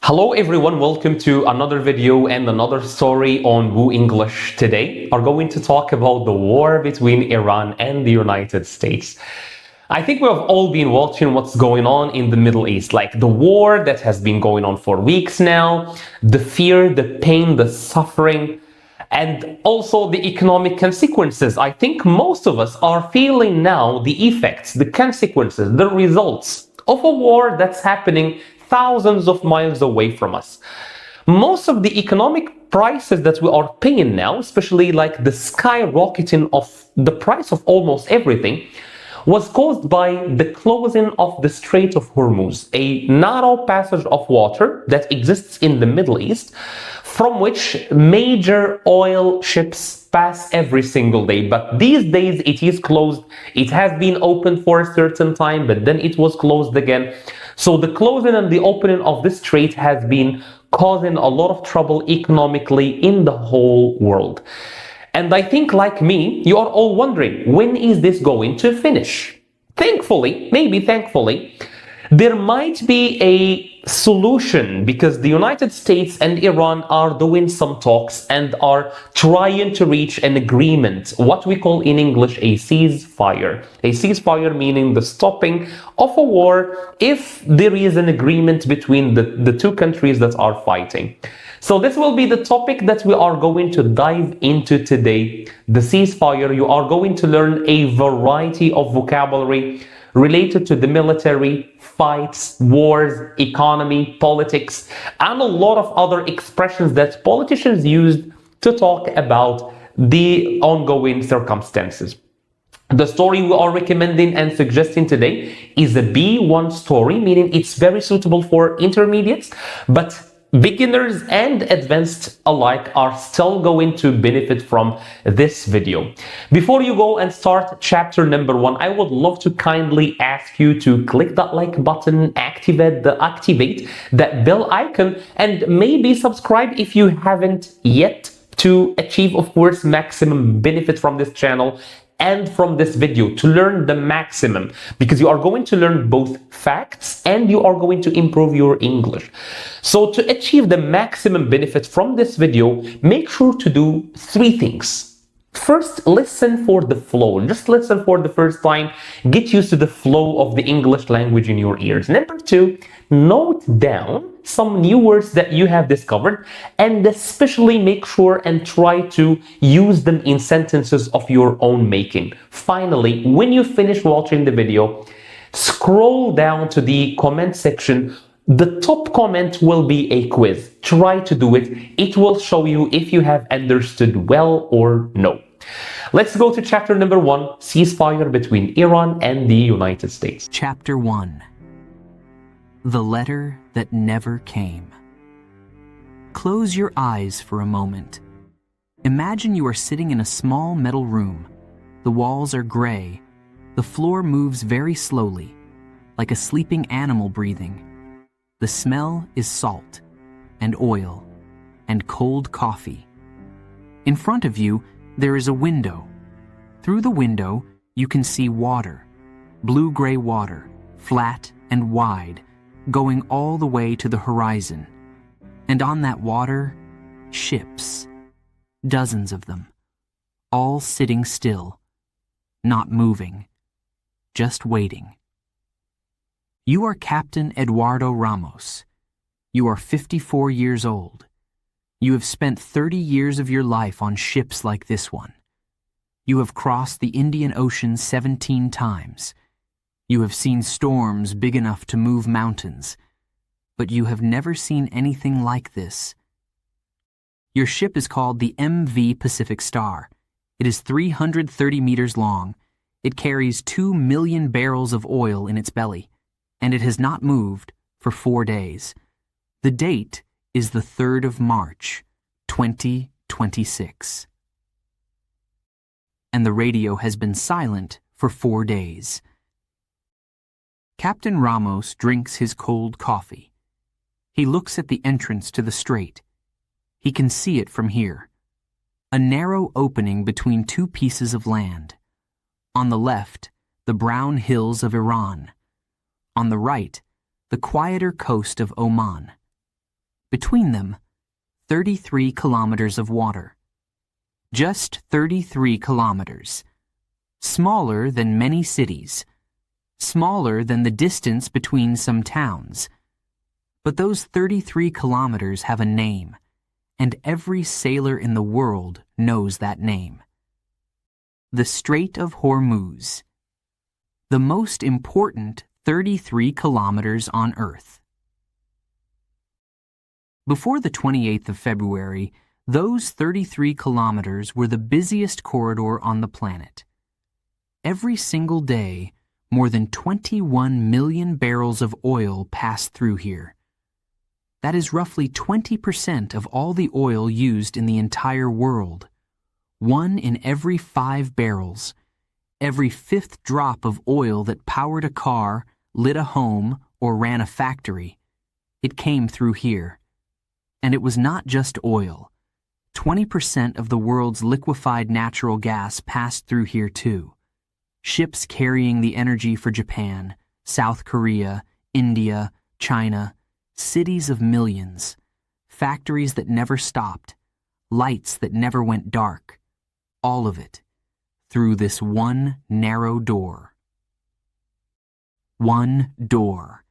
Hello everyone, welcome to another video and another story on Woo English. Today are going to talk about the war between Iran and the United States. I think we have all been watching what's going on in the Middle East, like the war that has been going on for weeks now, the fear, the pain, the suffering, and also the economic consequences. I think most of us are feeling now the effects, the consequences, the results of a war that's happening thousands of miles away from us. Most of the economic prices that we are paying now, especially like the skyrocketing of the price of almost everything, was caused by the closing of the Strait of Hormuz, a narrow passage of water that exists in the Middle East, from which major oil ships pass every single day. But these days it is closed. It has been open for a certain time, but then it was closed again. So the closing and the opening of this strait has been causing a lot of trouble economically in the whole world. And I think, like me, you are all wondering, when is this going to finish? Thankfully, maybe thankfully, there might be a solution because the United States and Iran are doing some talks and are trying to reach an agreement, what we call in English a ceasefire. A ceasefire meaning the stopping of a war if there is an agreement between the two countries that are fighting. So this will be the topic that we are going to dive into today, the ceasefire. You are going to learn a variety of vocabulary related to the military, fights, wars, economy, politics, and a lot of other expressions that politicians used to talk about the ongoing circumstances. The story we are recommending and suggesting today is a B1 story, meaning it's very suitable for intermediates, but beginners and advanced alike are still going to benefit from this video. Before you go and start chapter number 1, I would love to kindly ask you to click that like button, activate that bell icon, and maybe subscribe if you haven't yet, to achieve, of course, maximum benefit from this channel and from this video, to learn the maximum, because you are going to learn both facts and you are going to improve your English. So to achieve the maximum benefit from this video, make sure to do 3 things. First, listen for the flow. Just listen for the first time. Get used to the flow of the English language in your ears. Number 2, note down some new words that you have discovered, and especially make sure and try to use them in sentences of your own making. Finally, when you finish watching the video, scroll down to the comment section. The top comment will be a quiz. Try to do it. It will show you if you have understood well or no. Let's go to chapter number 1, ceasefire between Iran and the United States. Chapter 1. The Letter That Never Came. Close your eyes for a moment. Imagine you are sitting in a small metal room. The walls are gray. The floor moves very slowly, like a sleeping animal breathing. The smell is salt and oil and cold coffee. In front of you, there is a window. Through the window, you can see water, blue-gray water, flat and wide, going all the way to the horizon. And on that water, ships, dozens of them, all sitting still, not moving, just waiting. You are Captain Eduardo Ramos. You are 54 years old. You have spent 30 years of your life on ships like this one. You have crossed the Indian Ocean 17 times. You have seen storms big enough to move mountains, but you have never seen anything like this. Your ship is called the MV Pacific Star. It is 330 meters long. It carries 2 million barrels of oil in its belly, and it has not moved for 4 days. The date is the 3rd of March, 2026. And the radio has been silent for 4 days. Captain Ramos drinks his cold coffee. He looks at the entrance to the strait. He can see it from here. A narrow opening between 2 pieces of land. On the left, the brown hills of Iran. On the right, the quieter coast of Oman. Between them, 33 kilometers of water. Just 33 kilometers. Smaller than many cities. Smaller than the distance between some towns. But those 33 kilometers have a name, and every sailor in the world knows that name. The Strait of Hormuz. The most important 33 kilometers on Earth. Before the 28th of February, those 33 kilometers were the busiest corridor on the planet. Every single day, more than 21 million barrels of oil passed through here. That is roughly 20% of all the oil used in the entire world. 1 in every 5 barrels. Every 5th drop of oil that powered a car, lit a home, or ran a factory. It came through here. And it was not just oil. 20% of the world's liquefied natural gas passed through here too. Ships carrying the energy for Japan, South Korea, India, China, cities of millions, factories that never stopped, lights that never went dark, all of it through this one narrow door. One door,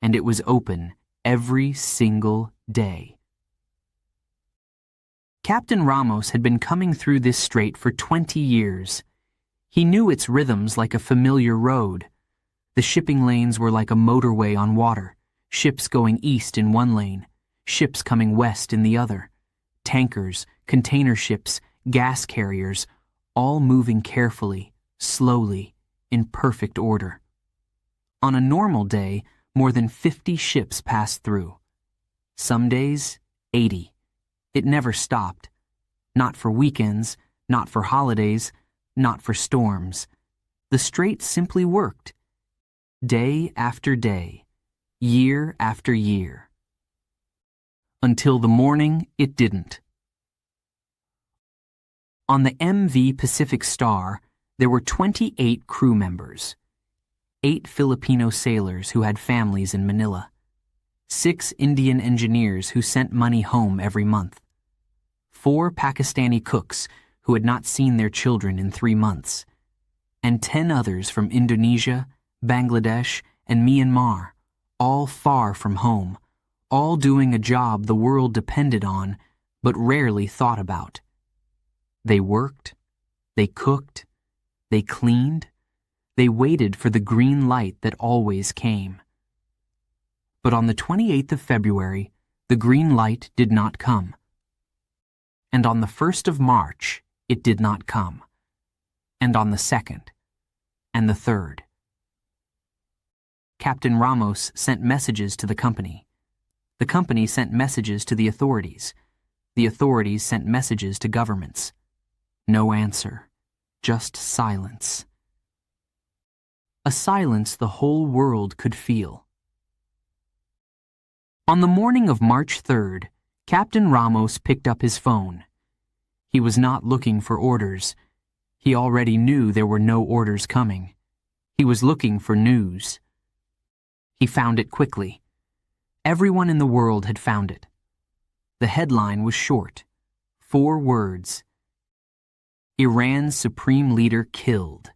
and it was open every single day. Captain Ramos had been coming through this strait for 20 years. He knew its rhythms like a familiar road. The shipping lanes were like a motorway on water, ships going east in one lane, ships coming west in the other, tankers, container ships, gas carriers, all moving carefully, slowly, in perfect order. On a normal day, more than 50 ships passed through. Some days, 80. It never stopped. Not for weekends, not for holidays, not for storms. The strait simply worked. Day after day, year after year. Until the morning, it didn't. On the MV Pacific Star, there were 28 crew members. 8 Filipino sailors who had families in Manila. 6 Indian engineers who sent money home every month. 4 Pakistani cooks who had not seen their children in 3 months. And 10 others from Indonesia, Bangladesh, and Myanmar, all far from home, all doing a job the world depended on, but rarely thought about. They worked, they cooked, they cleaned, they waited for the green light that always came. But on the 28th of February, the green light did not come. And on the 1st of March, it did not come. And on the 2nd, and the 3rd. Captain Ramos sent messages to the company. The company sent messages to the authorities. The authorities sent messages to governments. No answer, just silence. A silence the whole world could feel. On the morning of March 3rd, Captain Ramos picked up his phone. He was not looking for orders. He already knew there were no orders coming. He was looking for news. He found it quickly. Everyone in the world had found it. The headline was short. 4 words. Iran's supreme leader killed.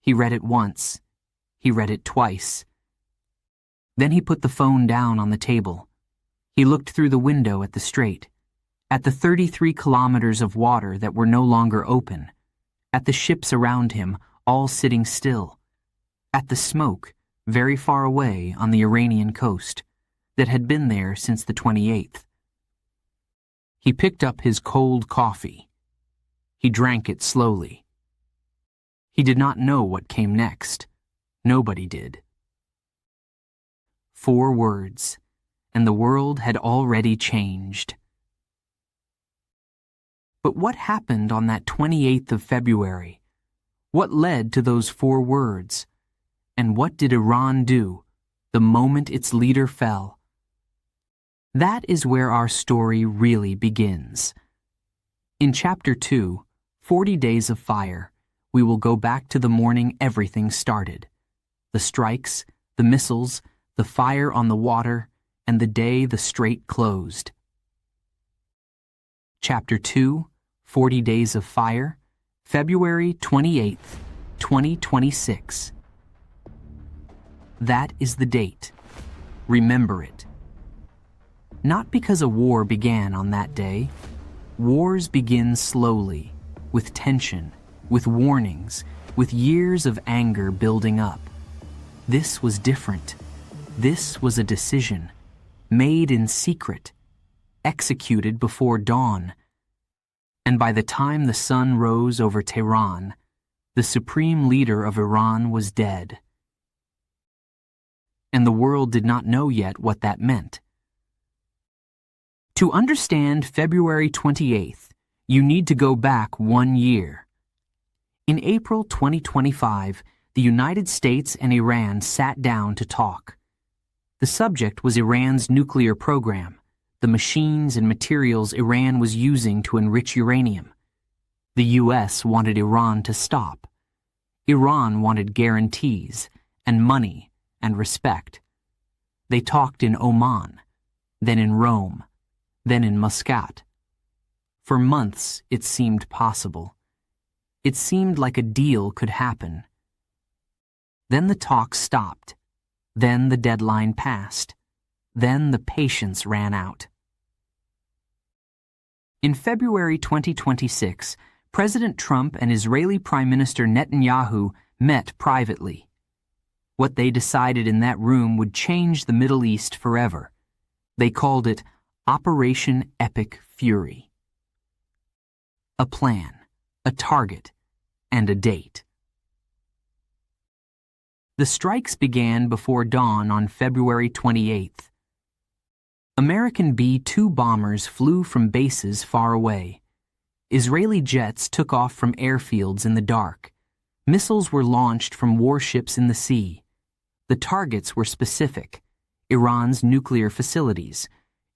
He read it once. He read it twice. Then he put the phone down on the table. He looked through the window at the strait, at the 33 kilometers of water that were no longer open, at the ships around him, all sitting still, at the smoke, very far away on the Iranian coast, that had been there since the 28th. He picked up his cold coffee. He drank it slowly. He did not know what came next. Nobody did. 4 words, and the world had already changed. But what happened on that 28th of February? What led to those 4 words? And what did Iran do the moment its leader fell? That is where our story really begins. In Chapter 2, 40 Days of Fire, we will go back to the morning everything started. The strikes, the missiles, the fire on the water, and the day the strait closed. Chapter 2, 40 Days of Fire, February 28th, 2026. That is the date. Remember it. Not because a war began on that day. Wars begin slowly, with tension, with warnings, with years of anger building up. This was different. This was a decision, made in secret, executed before dawn. And by the time the sun rose over Tehran, the supreme leader of Iran was dead. And the world did not know yet what that meant. To understand February 28th, you need to go back 1 year. In April 2025, the United States and Iran sat down to talk. The subject was Iran's nuclear program, the machines and materials Iran was using to enrich uranium. The U.S. wanted Iran to stop. Iran wanted guarantees, and money, and respect. They talked in Oman, then in Rome, then in Muscat. For months, it seemed possible. It seemed like a deal could happen. Then the talk stopped. Then the deadline passed. Then the patience ran out. In February 2026, President Trump and Israeli Prime Minister Netanyahu met privately. What they decided in that room would change the Middle East forever. They called it Operation Epic Fury. A plan, a target, and a date. The strikes began before dawn on February 28th. American B-2 bombers flew from bases far away. Israeli jets took off from airfields in the dark. Missiles were launched from warships in the sea. The targets were specific: Iran's nuclear facilities,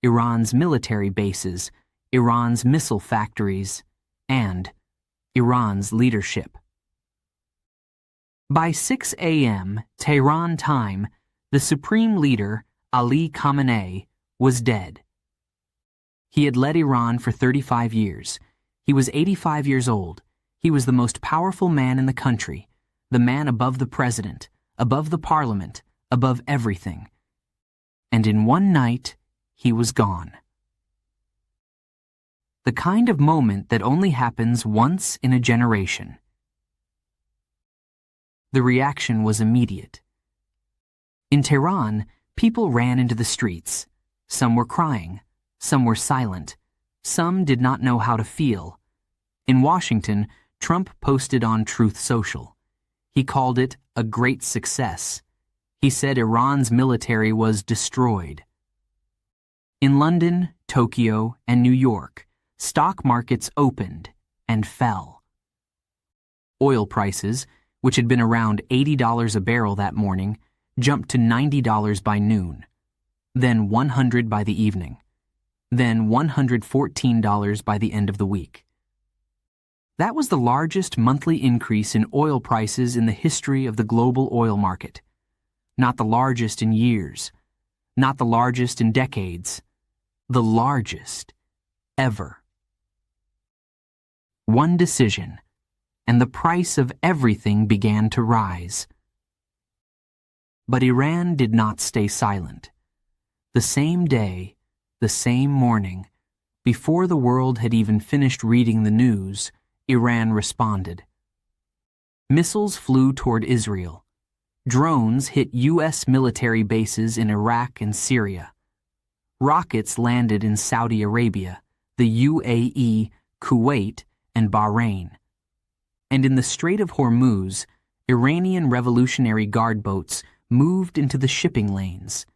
Iran's military bases, Iran's missile factories, and Iran's leadership. By 6 a.m. Tehran time, the supreme leader, Ali Khamenei, was dead. He had led Iran for 35 years. He was 85 years old. He was the most powerful man in the country, the man above the president, above the parliament, above everything. And in one night, he was gone. The kind of moment that only happens once in a generation. The reaction was immediate. In Tehran, people ran into the streets. Some were crying. Some were silent. Some did not know how to feel. In Washington, Trump posted on Truth Social. He called it a great success. He said Iran's military was destroyed. In London, Tokyo, and New York, stock markets opened and fell. Oil prices, which had been around $80 a barrel that morning, jumped to $90 by noon, then $100 by the evening, then $114 by the end of the week. That was the largest monthly increase in oil prices in the history of the global oil market. Not the largest in years, not the largest in decades, the largest ever. One decision, and the price of everything began to rise. But Iran did not stay silent. The same day, the same morning, before the world had even finished reading the news, Iran responded. Missiles flew toward Israel. Drones hit U.S. military bases in Iraq and Syria. Rockets landed in Saudi Arabia, the UAE, Kuwait, and Bahrain. And in the Strait of Hormuz, Iranian Revolutionary Guard boats moved into the shipping lanes.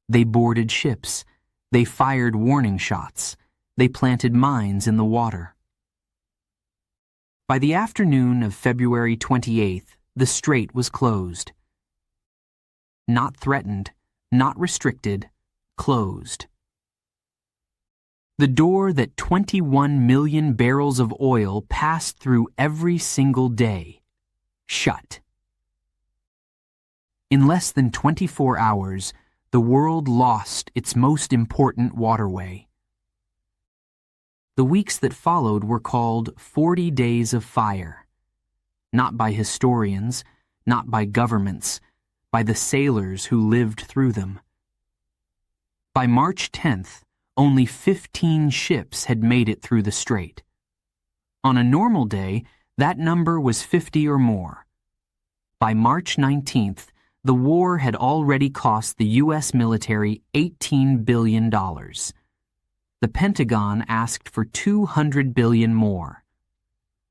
They boarded ships. They fired warning shots. They planted mines in the water. By the afternoon of February 28th, the strait was closed. Not threatened, not restricted, closed. The door that 21 million barrels of oil passed through every single day, shut. In less than 24 hours, the world lost its most important waterway. The weeks that followed were called 40 Days of Fire, not by historians, not by governments, by the sailors who lived through them. By March 10th, only 15 ships had made it through the strait. On a normal day, that number was 50 or more. By March 19th, the war had already cost the U.S. military $18 billion. The Pentagon asked for $200 billion more.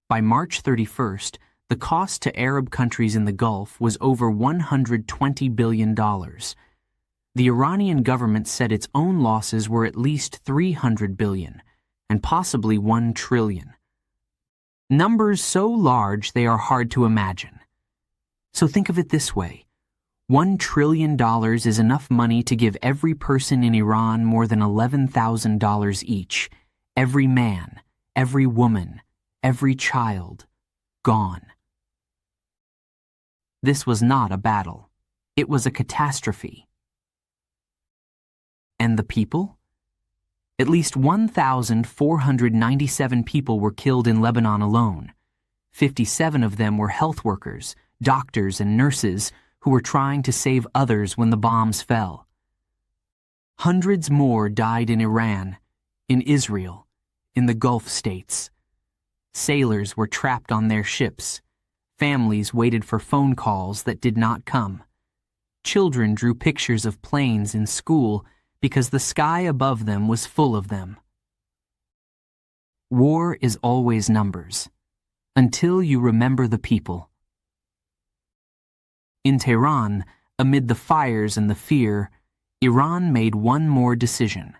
By March 31st, the cost to Arab countries in the Gulf was over $120 billion. The Iranian government said its own losses were at least $300 billion, and possibly $1 trillion. Numbers so large they are hard to imagine. So think of it this way. $1 trillion is enough money to give every person in Iran more than $11,000 each. Every man, every woman, every child, gone. This was not a battle. It was a catastrophe. And the people? At least 1,497 people were killed in Lebanon alone. 57 of them were health workers, doctors, and nurses who were trying to save others when the bombs fell. Hundreds more died in Iran, in Israel, in the Gulf states. Sailors were trapped on their ships. Families waited for phone calls that did not come. Children drew pictures of planes in school because the sky above them was full of them. War is always numbers, until you remember the people. In Tehran, amid the fires and the fear, Iran made one more decision.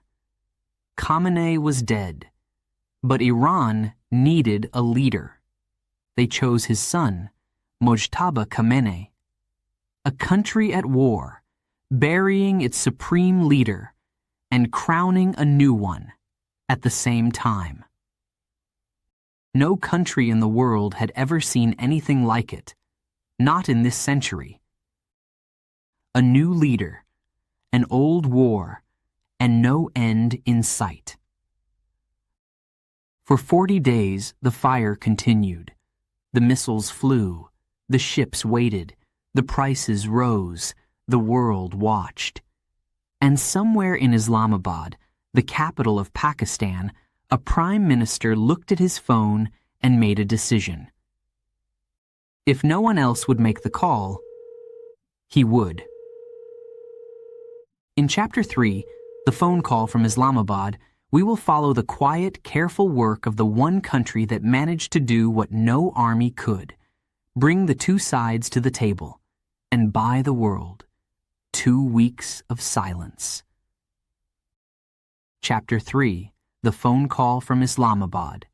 Khamenei was dead, but Iran needed a leader. They chose his son, Mojtaba Khamenei. A country at war, burying its supreme leader and crowning a new one at the same time. No country in the world had ever seen anything like it, not in this century. A new leader, an old war, and no end in sight. For 40 days, the fire continued. The missiles flew, the ships waited, the prices rose, the world watched. And somewhere in Islamabad, the capital of Pakistan, a prime minister looked at his phone and made a decision. If no one else would make the call, he would. In Chapter 3, The Phone Call from Islamabad, we will follow the quiet, careful work of the one country that managed to do what no army could: bring the two sides to the table and buy the world 2 weeks of silence. Chapter 3, The Phone Call from Islamabad.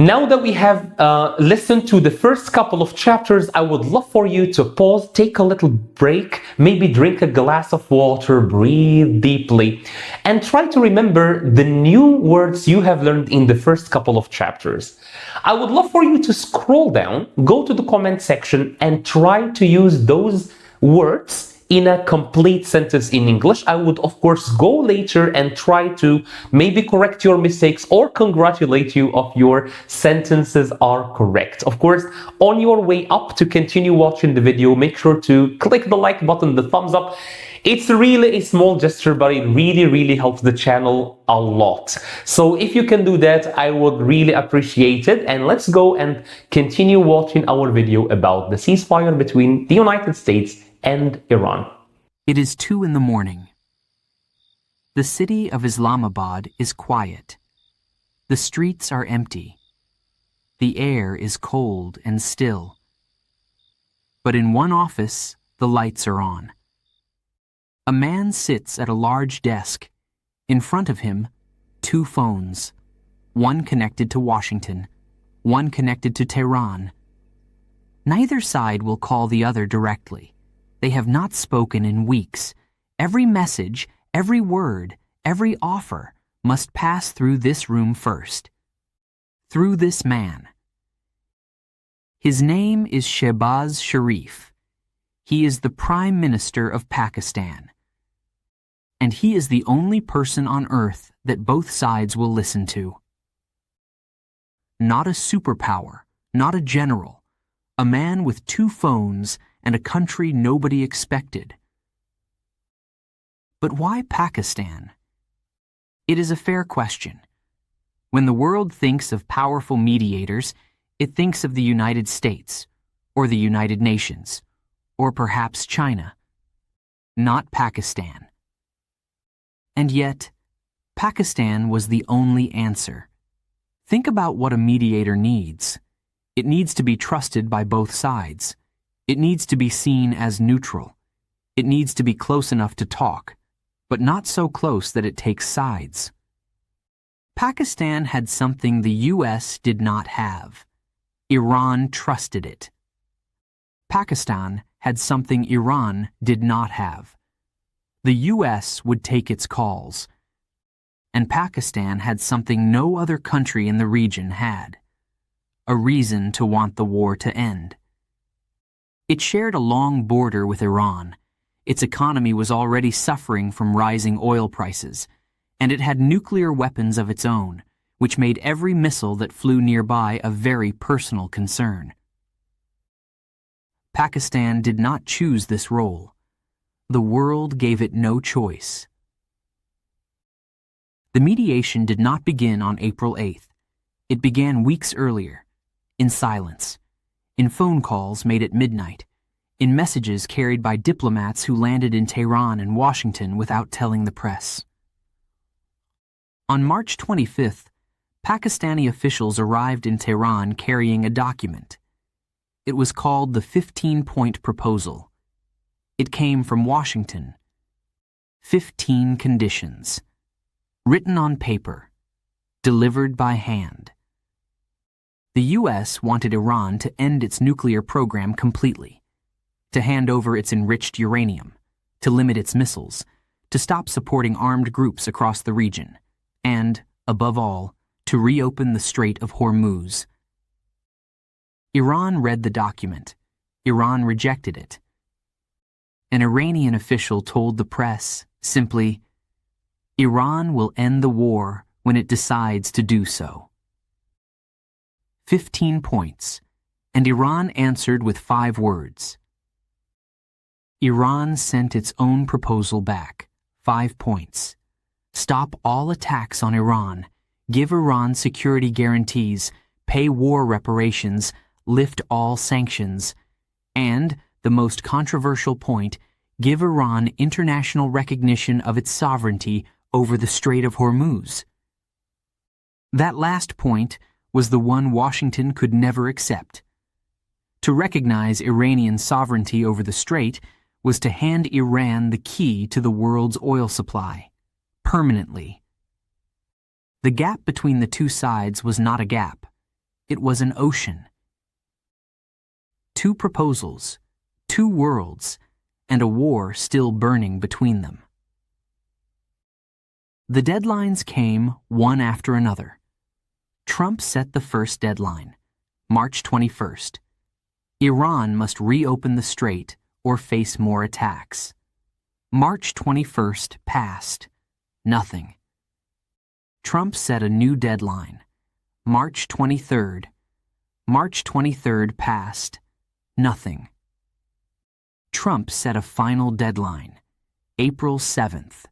Now that we have listened to the first couple of chapters, I would love for you to pause, take a little break, maybe drink a glass of water, breathe deeply, and try to remember the new words you have learned in the first couple of chapters. I would love for you to scroll down, go to the comment section, and try to use those words in a complete sentence in English. I would, of course, go later and try to maybe correct your mistakes or congratulate you if your sentences are correct. Of course, on your way up to continue watching the video, make sure to click the like button, the thumbs up. It's really a small gesture, but it really helps the channel a lot. So if you can do that, I would really appreciate it. And let's go and continue watching our video about the ceasefire between the United States and Iran. It is 2 a.m. The city of Islamabad is quiet. The streets are empty. The air is cold and still. But in one office, the lights are on. A man sits at a large desk. In front of him, 2 phones. One connected to Washington, one connected to Tehran. Neither side will call the other directly. They have not spoken in weeks. Every message, every word, every offer must pass through this room first. Through this man. His name is Shehbaz Sharif. He is the Prime Minister of Pakistan, and he is the only person on earth that both sides will listen to. Not a superpower, not a general, a man with 2 phones and a country nobody expected. But why Pakistan? It is a fair question. When the world thinks of powerful mediators, it thinks of the United States, or the United Nations, or perhaps China. Not Pakistan. And yet, Pakistan was the only answer. Think about what a mediator needs. It needs to be trusted by both sides. It needs to be seen as neutral. It needs to be close enough to talk, but not so close that it takes sides. Pakistan had something the U.S. did not have. Iran trusted it. Pakistan had something Iran did not have. The U.S. would take its calls. And Pakistan had something no other country in the region had: a reason to want the war to end. It shared a long border with Iran. Its economy was already suffering from rising oil prices, and it had nuclear weapons of its own, which made every missile that flew nearby a very personal concern. Pakistan did not choose this role. The world gave it no choice. The mediation did not begin on April 8th. It began weeks earlier, in silence, in phone calls made at midnight, in messages carried by diplomats who landed in Tehran and Washington without telling the press. On March 25th, Pakistani officials arrived in Tehran carrying a document. It was called the 15-point proposal. It came from Washington. 15 conditions. Written on paper. Delivered by hand. The U.S. wanted Iran to end its nuclear program completely, to hand over its enriched uranium, to limit its missiles, to stop supporting armed groups across the region, and, above all, to reopen the Strait of Hormuz. Iran read the document. Iran rejected it. An Iranian official told the press, simply, "Iran will end the war when it decides to do so." 15 points, and Iran answered with 5 words. Iran sent its own proposal back, 5 points. Stop all attacks on Iran, give Iran security guarantees, pay war reparations, lift all sanctions, and, the most controversial point, give Iran international recognition of its sovereignty over the Strait of Hormuz. That last point was the one Washington could never accept. To recognize Iranian sovereignty over the strait was to hand Iran the key to the world's oil supply, permanently. The gap between the two sides was not a gap. It was an ocean. 2 proposals, 2 worlds, and a war still burning between them. The deadlines came one after another. Trump set the first deadline, March 21st. Iran must reopen the strait or face more attacks. March 21st passed. Nothing. Trump set a new deadline, March 23rd. March 23rd passed. Nothing. Trump set a final deadline, April 7th.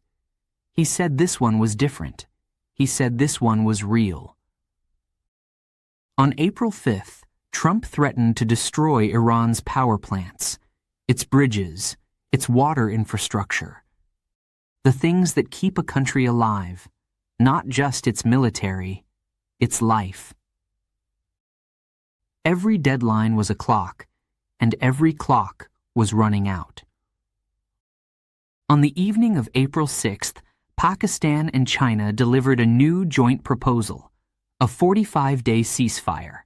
He said this one was different. He said this one was real. On April 5th, Trump threatened to destroy Iran's power plants, its bridges, its water infrastructure, the things that keep a country alive, not just its military, its life. Every deadline was a clock, and every clock was running out. On the evening of April 6th, Pakistan and China delivered a new joint proposal, a 45-day ceasefire,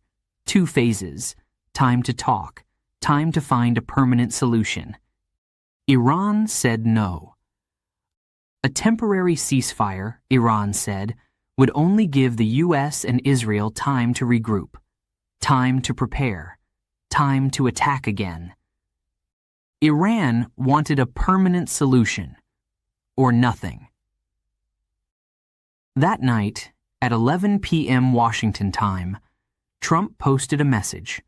2 phases, time to talk, time to find a permanent solution. Iran said no. A temporary ceasefire, Iran said, would only give the U.S. and Israel time to regroup, time to prepare, time to attack again. Iran wanted a permanent solution, or nothing. That night, at 11 p.m. Washington time, Trump posted a message.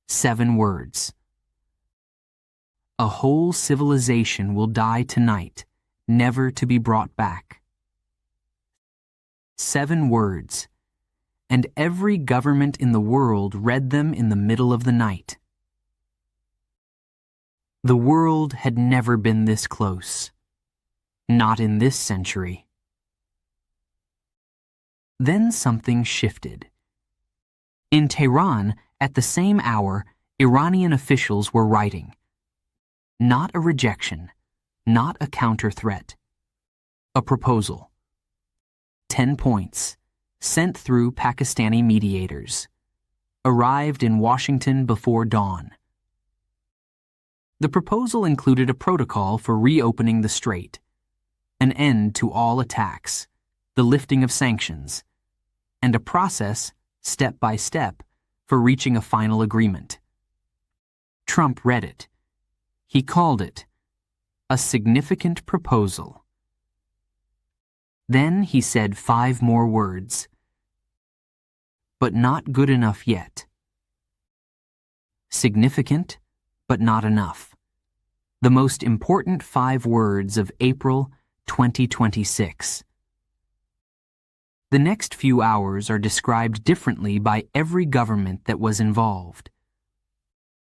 7 words. A whole civilization will die tonight, never to be brought back. 7 words, and every government in the world read them in the middle of the night. The world had never been this close. Not in this century. Then something shifted. In Tehran, at the same hour, Iranian officials were writing. Not a rejection, not a counter-threat. A proposal. 10 points, sent through Pakistani mediators. Arrived in Washington before dawn. The proposal included a protocol for reopening the strait, an end to all attacks, the lifting of sanctions, and a process, step by step, for reaching a final agreement. Trump read it. He called it a significant proposal. Then he said 5 more words. But not good enough yet. Significant, but not enough. The most important 5 words of April 2026. The next few hours are described differently by every government that was involved.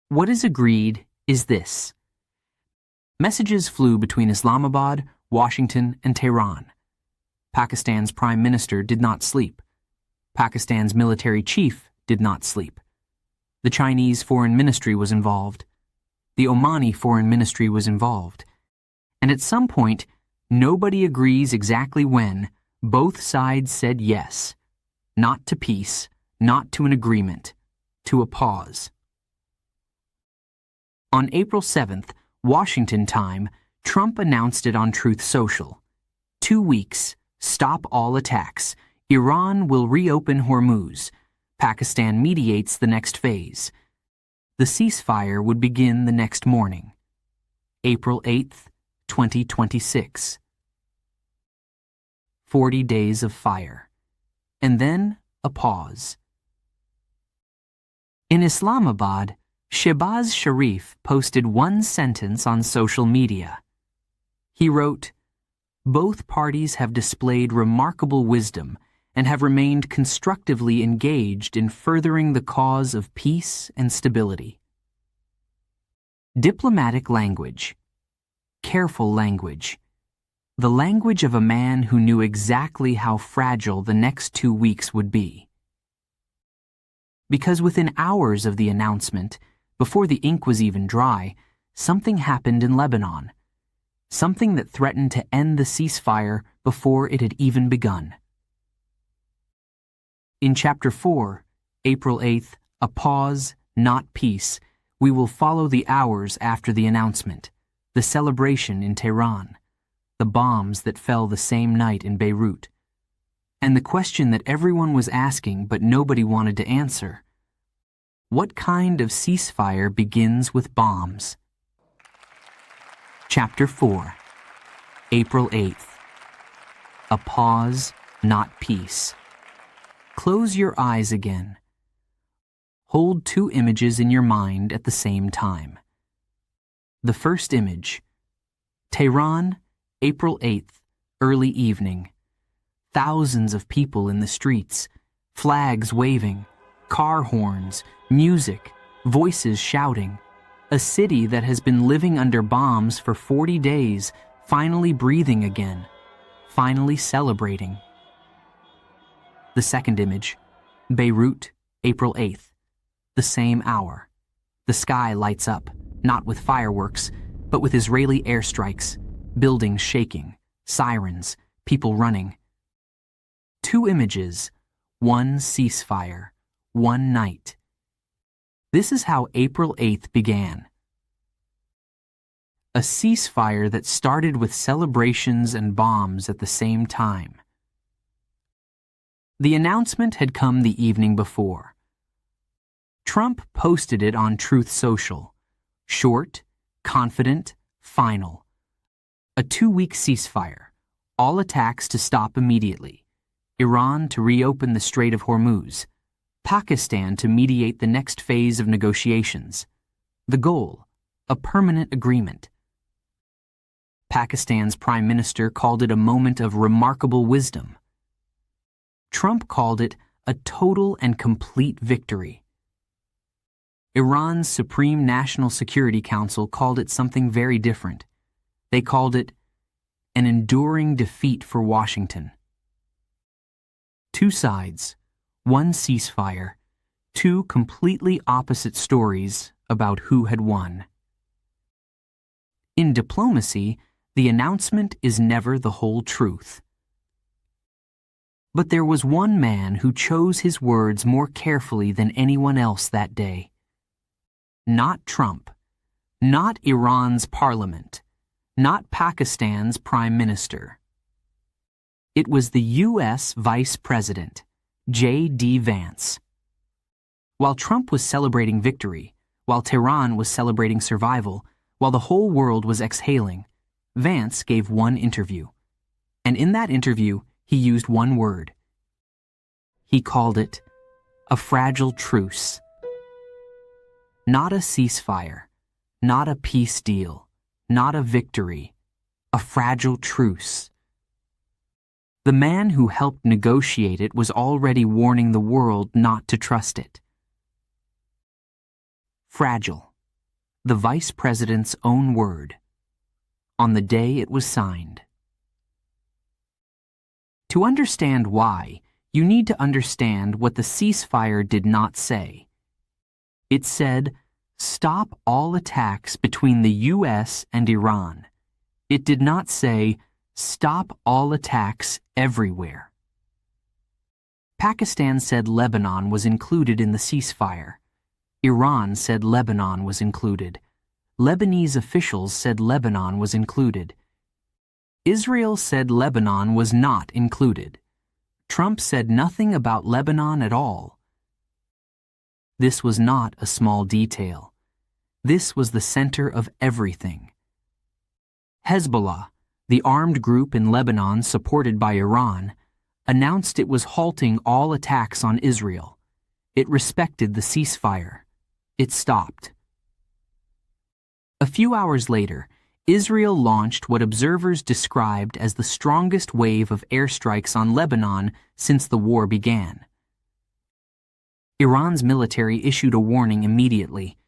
What is agreed is this. Messages flew between Islamabad, Washington, and Tehran. Pakistan's Prime Minister did not sleep. Pakistan's military chief did not sleep. The Chinese Foreign Ministry was involved. The Omani Foreign Ministry was involved. And at some point, nobody agrees exactly when, both sides said yes. Not to peace, not to an agreement, to a pause. On April 7th, Washington time, Trump announced it on Truth Social. 2 weeks, stop all attacks. Iran will reopen Hormuz. Pakistan mediates the next phase. The ceasefire would begin the next morning. April 8th, 2026. 40 days of fire. And then a pause. In Islamabad, Shehbaz Sharif posted one sentence on social media. He wrote, "Both parties have displayed remarkable wisdom and have remained constructively engaged in furthering the cause of peace and stability." Diplomatic language. Careful language. The language of a man who knew exactly how fragile the next 2 weeks would be. Because within hours of the announcement, before the ink was even dry, something happened in Lebanon. Something that threatened to end the ceasefire before it had even begun. In Chapter 4, April 8th, A Pause, Not Peace, we will follow the hours after the announcement, the celebration in Tehran, the bombs that fell the same night in Beirut, and the question that everyone was asking but nobody wanted to answer. What kind of ceasefire begins with bombs? Chapter 4, April 8th, A Pause, Not Peace. Close your eyes again. Hold 2 images in your mind at the same time. The first image. Tehran, April 8th, early evening. Thousands of people in the streets, flags waving, car horns, music, voices shouting. A city that has been living under bombs for 40 days, finally breathing again, finally celebrating. The second image, Beirut, April 8th, the same hour. The sky lights up, not with fireworks, but with Israeli airstrikes, buildings shaking, sirens, people running. 2 images, 1 ceasefire, 1 night. This is how April 8th began. A ceasefire that started with celebrations and bombs at the same time. The announcement had come the evening before. Trump posted it on Truth Social. Short, confident, final. A 2-week ceasefire, all attacks to stop immediately, Iran to reopen the Strait of Hormuz, Pakistan to mediate the next phase of negotiations. The goal, a permanent agreement. Pakistan's Prime Minister called it a moment of remarkable wisdom. Trump called it a total and complete victory. Iran's Supreme National Security Council called it something very different. They called it an enduring defeat for Washington. Two sides, one ceasefire, two completely opposite stories about who had won. In diplomacy, the announcement is never the whole truth. But there was one man who chose his words more carefully than anyone else that day. Not Trump, not Iran's parliament, not Pakistan's prime minister. It was the U.S. Vice President, J.D. Vance. While Trump was celebrating victory, while Tehran was celebrating survival, while the whole world was exhaling, Vance gave one interview. And in that interview, he used one word. He called it a fragile truce. Not a ceasefire, not a peace deal, not a victory, a fragile truce. The man who helped negotiate it was already warning the world not to trust it. Fragile, the vice president's own word, on the day it was signed. To understand why, you need to understand what the ceasefire did not say. It said, stop all attacks between the U.S. and Iran. It did not say, stop all attacks everywhere. Pakistan said Lebanon was included in the ceasefire. Iran said Lebanon was included. Lebanese officials said Lebanon was included. Israel said Lebanon was not included. Trump said nothing about Lebanon at all. This was not a small detail. This was the center of everything. Hezbollah, the armed group in Lebanon supported by Iran, announced it was halting all attacks on Israel. It respected the ceasefire. It stopped. A few hours later, Israel launched what observers described as the strongest wave of airstrikes on Lebanon since the war began. Iran's military issued a warning immediately.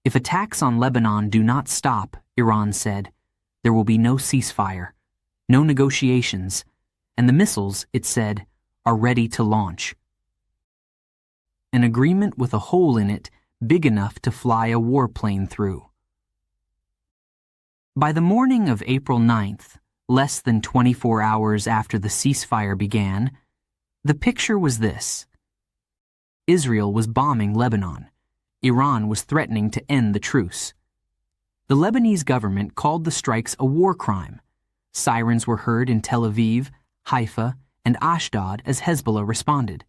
If attacks on Lebanon do not stop, Iran said, there will be no ceasefire, no negotiations, and the missiles, it said, are ready to launch. An agreement with a hole in it big enough to fly a warplane through. By the morning of April 9th, less than 24 hours after the ceasefire began, the picture was this. Israel was bombing Lebanon. Iran was threatening to end the truce. The Lebanese government called the strikes a war crime. Sirens were heard in Tel Aviv, Haifa, and Ashdod as Hezbollah responded.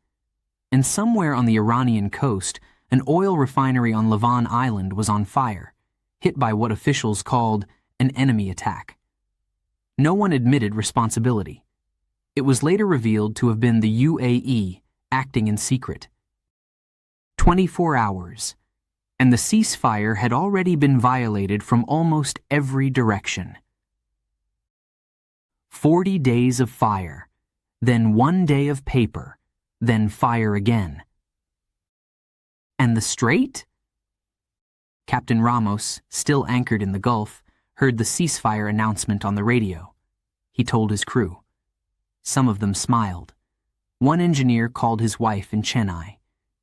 And somewhere on the Iranian coast, an oil refinery on Lavon Island was on fire, hit by what officials called an enemy attack. No one admitted responsibility. It was later revealed to have been the UAE acting in secret. 24 hours, and the ceasefire had already been violated from almost every direction. 40 days of fire, then 1 day of paper, then fire again. And the strait? Captain Ramos, still anchored in the Gulf, heard the ceasefire announcement on the radio. He told his crew. Some of them smiled. One engineer called his wife in Chennai.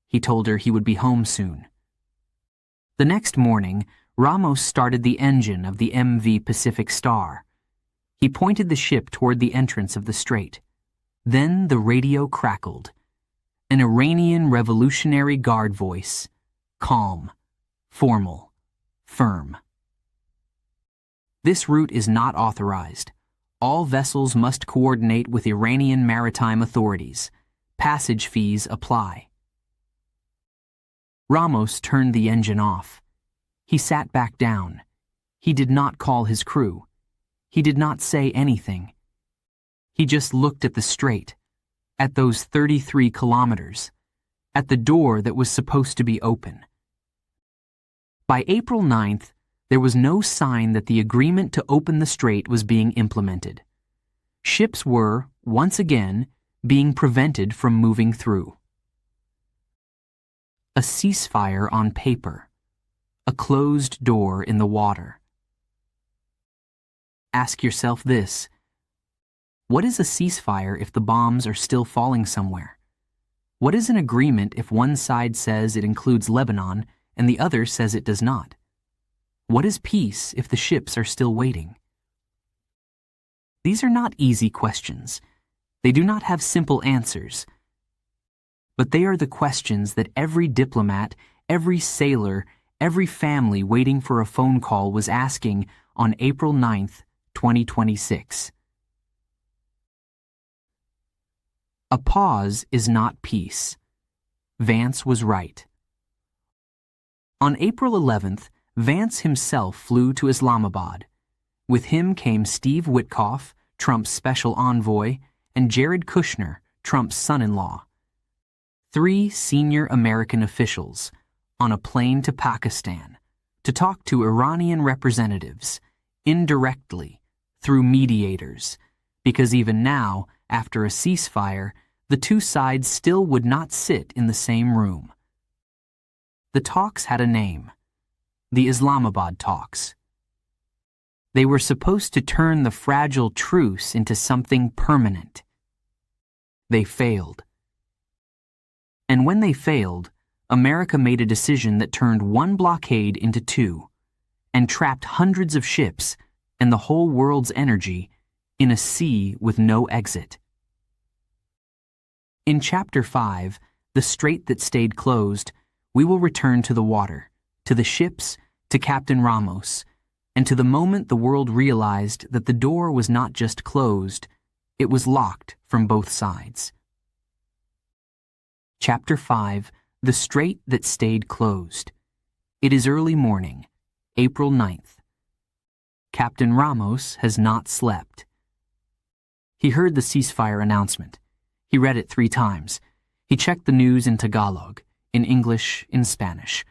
He told her he would be home soon. The next morning, Ramos started the engine of the MV Pacific Star. He pointed the ship toward the entrance of the strait. Then the radio crackled. An Iranian Revolutionary Guard voice, calm, formal, firm. This route is not authorized. All vessels must coordinate with Iranian maritime authorities. Passage fees apply. Ramos turned the engine off. He sat back down. He did not call his crew. He did not say anything. He just looked at the strait, at those 33 kilometers, at the door that was supposed to be open. By April 9th, there was no sign that the agreement to open the strait was being implemented. Ships were, once again, being prevented from moving through. A ceasefire on paper, a closed door in the water. Ask yourself this: what is a ceasefire if the bombs are still falling somewhere? What is an agreement if one side says it includes Lebanon and the other says it does not? What is peace if the ships are still waiting? These are not easy questions. They do not have simple answers. But they are the questions that every diplomat, every sailor, every family waiting for a phone call was asking on April 9th, 2026. A pause is not peace. Vance was right. On April 11th, Vance himself flew to Islamabad. With him came Steve Witkoff, Trump's special envoy, and Jared Kushner, Trump's son-in-law. 3 senior American officials on a plane to Pakistan to talk to Iranian representatives, indirectly, through mediators, because even now, after a ceasefire, the two sides still would not sit in the same room. The talks had a name: the Islamabad talks. They were supposed to turn the fragile truce into something permanent. They failed. And when they failed, America made a decision that turned one blockade into 2 and trapped hundreds of ships and the whole world's energy in a sea with no exit. In Chapter 5, The Strait That Stayed Closed, we will return to the water, to the ships, to Captain Ramos, and to the moment the world realized that the door was not just closed, it was locked from both sides. Chapter 5, The Strait That Stayed Closed. It is early morning, April 9th. Captain Ramos has not slept. He heard the ceasefire announcement. He read it 3 times. He checked the news in Tagalog, in English, in Spanish.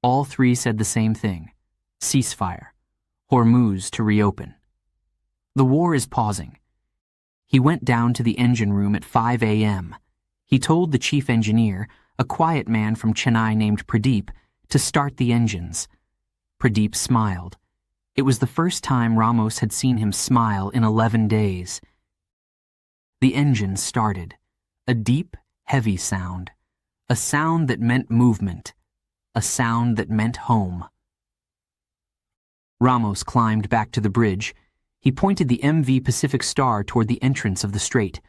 All 3 said the same thing: ceasefire, Hormuz to reopen. The war is pausing. He went down to the engine room at 5 a.m. He told the chief engineer, a quiet man from Chennai named Pradeep, to start the engines. Pradeep smiled. It was the first time Ramos had seen him smile in 11 days. The engine started. A deep, heavy sound. A sound that meant movement. A sound that meant home. Ramos climbed back to the bridge. He pointed the MV Pacific Star toward the entrance of the strait,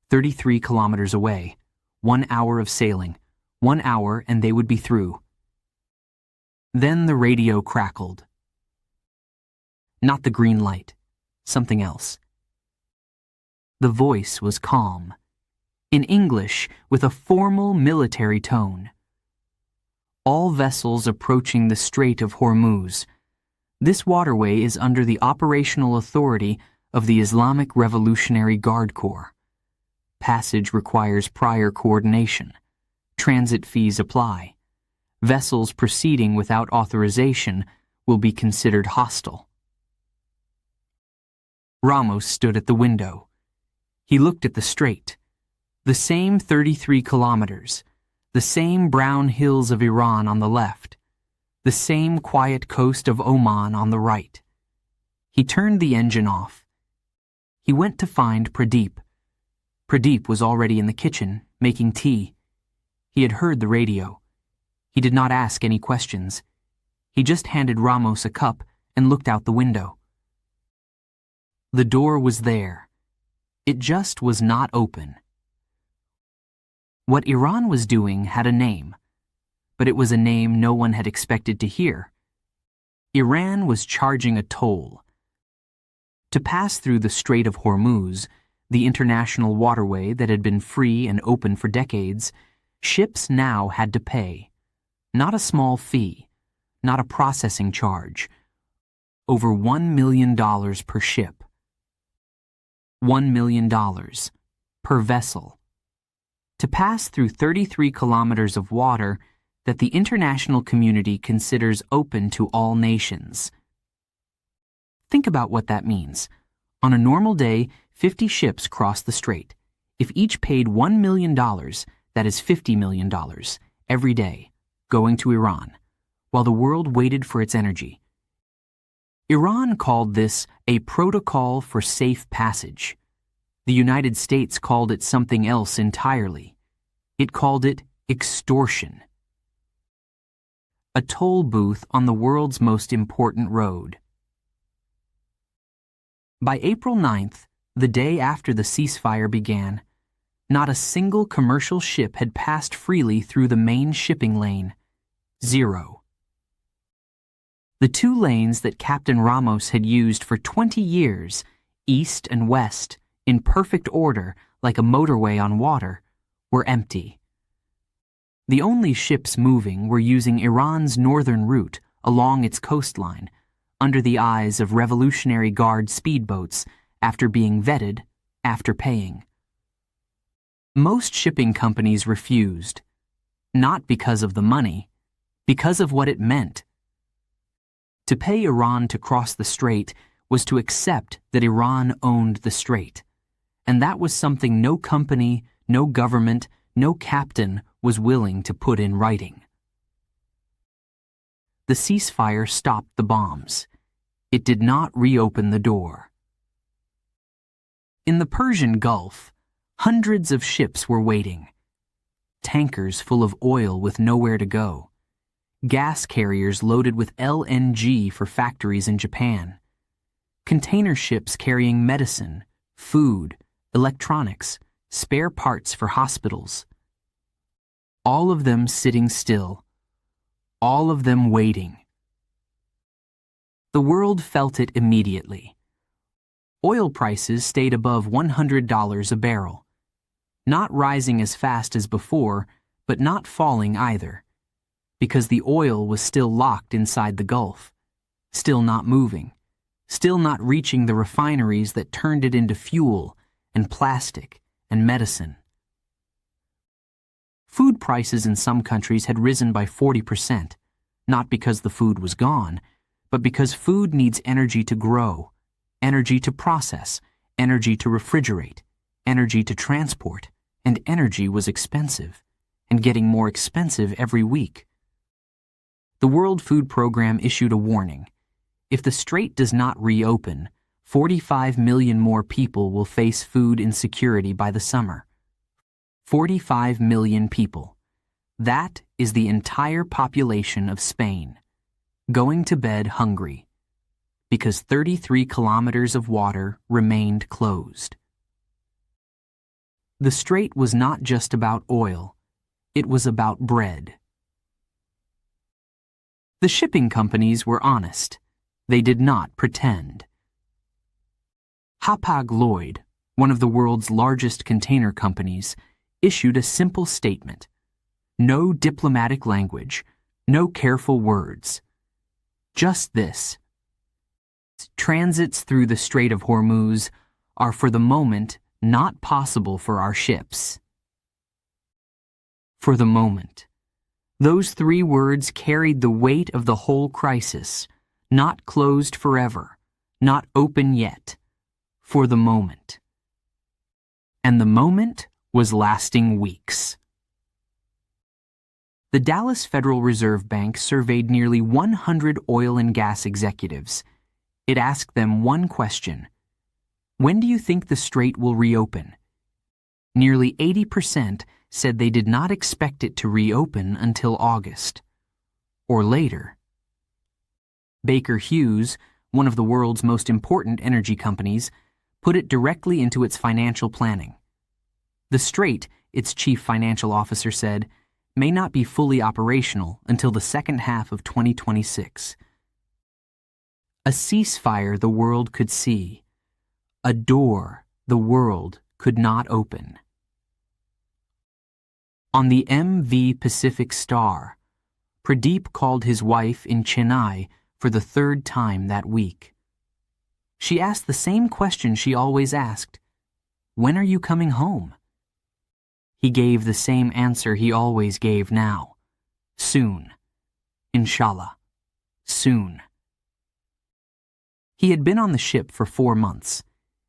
33 kilometers away. 1 hour of sailing. 1 hour and they would be through. Then the radio crackled. Not the green light. Something else. The voice was calm. In English, with a formal military tone. All vessels approaching the Strait of Hormuz. This waterway is under the operational authority of the Islamic Revolutionary Guard Corps. Passage requires prior coordination. Transit fees apply. Vessels proceeding without authorization will be considered hostile. Ramos stood at the window. He looked at the strait. The same 33 kilometers. The same brown hills of Iran on the left. The same quiet coast of Oman on the right. He turned the engine off. He went to find Pradeep. Pradeep was already in the kitchen, making tea. He had heard the radio. He did not ask any questions. He just handed Ramos a cup and looked out the window. The door was there. It just was not open. What Iran was doing had a name, but it was a name no one had expected to hear. Iran was charging a toll. To pass through the Strait of Hormuz, the international waterway that had been free and open for decades, ships now had to pay. Not a small fee, not a processing charge. Over $1 million per ship. $1 million per vessel to pass through 33 kilometers of water that the international community considers open to all nations. Think about what that means. On a normal day, 50 ships cross the strait. If each paid $1 million, that is $50 million every day, going to Iran, while the world waited for its energy. Iran called this a protocol for safe passage. The United States called it something else entirely. It called it extortion. A toll booth on the world's most important road. By April 9th, the day after the ceasefire began, not a single commercial ship had passed freely through the main shipping lane. 0. The 2 lanes that Captain Ramos had used for 20 years, east and west, in perfect order like a motorway on water, were empty. The only ships moving were using Iran's northern route along its coastline, under the eyes of Revolutionary Guard speedboats after being vetted, after paying. Most shipping companies refused, not because of the money, because of what it meant. To pay Iran to cross the strait was to accept that Iran owned the strait, and that was something no company, no government, no captain was willing to put in writing. The ceasefire stopped the bombs. It did not reopen the door. In the Persian Gulf, hundreds of ships were waiting. Tankers full of oil with nowhere to go. Gas carriers loaded with LNG for factories in Japan. Container ships carrying medicine, food, electronics, spare parts for hospitals. All of them sitting still. All of them waiting. The world felt it immediately. Oil prices stayed above $100 a barrel, not rising as fast as before, but not falling either, because the oil was still locked inside the Gulf, still not moving, still not reaching the refineries that turned it into fuel and plastic and medicine. Food prices in some countries had risen by 40%, not because the food was gone, but because food needs energy to grow, energy to process, energy to refrigerate, energy to transport, and energy was expensive, and getting more expensive every week. The World Food Program issued a warning. If the strait does not reopen, 45 million more people will face food insecurity by the summer. 45 million people. That is the entire population of Spain, going to bed hungry, because 33 kilometers of water remained closed. The strait was not just about oil, it was about bread. The shipping companies were honest. They did not pretend. Hapag-Lloyd, one of the world's largest container companies, issued a simple statement. No diplomatic language, no careful words. Just this. Transits through the Strait of Hormuz are for the moment not possible for our ships. For the moment. Those 3 words carried the weight of the whole crisis. Not closed forever, not open yet. For the moment. And the moment was lasting weeks. The Dallas Federal Reserve Bank surveyed nearly 100 oil and gas executives. It asked them one question. When do you think the strait will reopen? Nearly 80% said they did not expect it to reopen until August, or later. Baker Hughes, one of the world's most important energy companies, put it directly into its financial planning. The strait, its chief financial officer said, may not be fully operational until the second half of 2026. A ceasefire the world could see. A door the world could not open. On the MV Pacific Star, Pradeep called his wife in Chennai for the 3rd time that week. She asked the same question she always asked. "When are you coming home?" He gave the same answer he always gave now. "Soon. Inshallah. Soon." He had been on the ship for 4 months.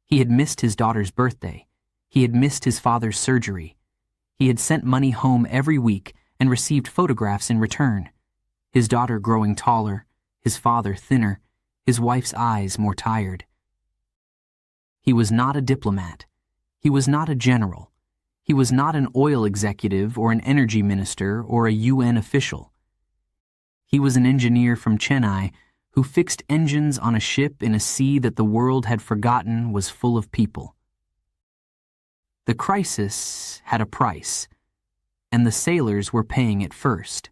He had missed his daughter's birthday. He had missed his father's surgery. He had sent money home every week and received photographs in return. His daughter growing taller, his father thinner, his wife's eyes more tired. He was not a diplomat. He was not a general. He was not an oil executive or an energy minister or a UN official. He was an engineer from Chennai who fixed engines on a ship in a sea that the world had forgotten was full of people. The crisis had a price, and the sailors were paying it first.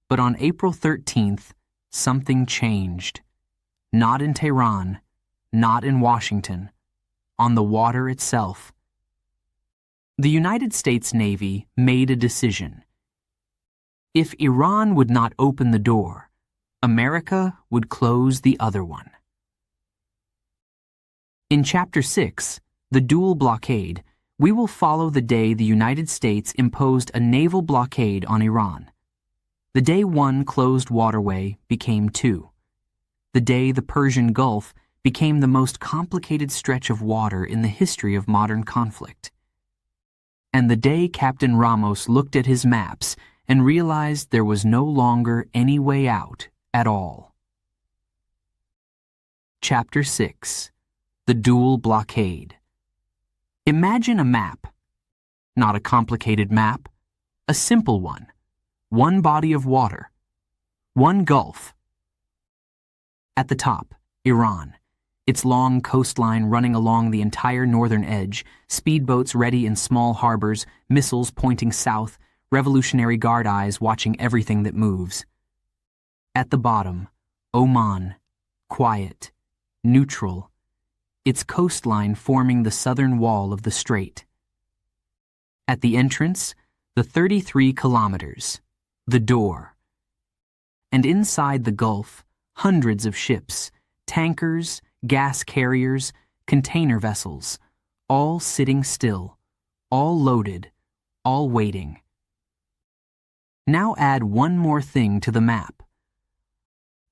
But on April 13th, something changed. Not in Tehran, not in Washington, on the water itself. The United States Navy made a decision. If Iran would not open the door, America would close the other one. In Chapter 6, The Dual Blockade, we will follow the day the United States imposed a naval blockade on Iran. The day one closed waterway became two. The day the Persian Gulf became the most complicated stretch of water in the history of modern conflict. And the day Captain Ramos looked at his maps and realized there was no longer any way out at all. Chapter 6. The Dual Blockade. Imagine a map. Not a complicated map, a simple one. One body of water. One gulf. At the top, Iran. Its long coastline running along the entire northern edge, speedboats ready in small harbors, missiles pointing south, Revolutionary Guard eyes watching everything that moves. At the bottom, Oman, quiet, neutral, its coastline forming the southern wall of the strait. At the entrance, the 33 kilometers, the door. And inside the Gulf, hundreds of ships, tankers, gas carriers, container vessels, all sitting still, all loaded, all waiting. Now add one more thing to the map.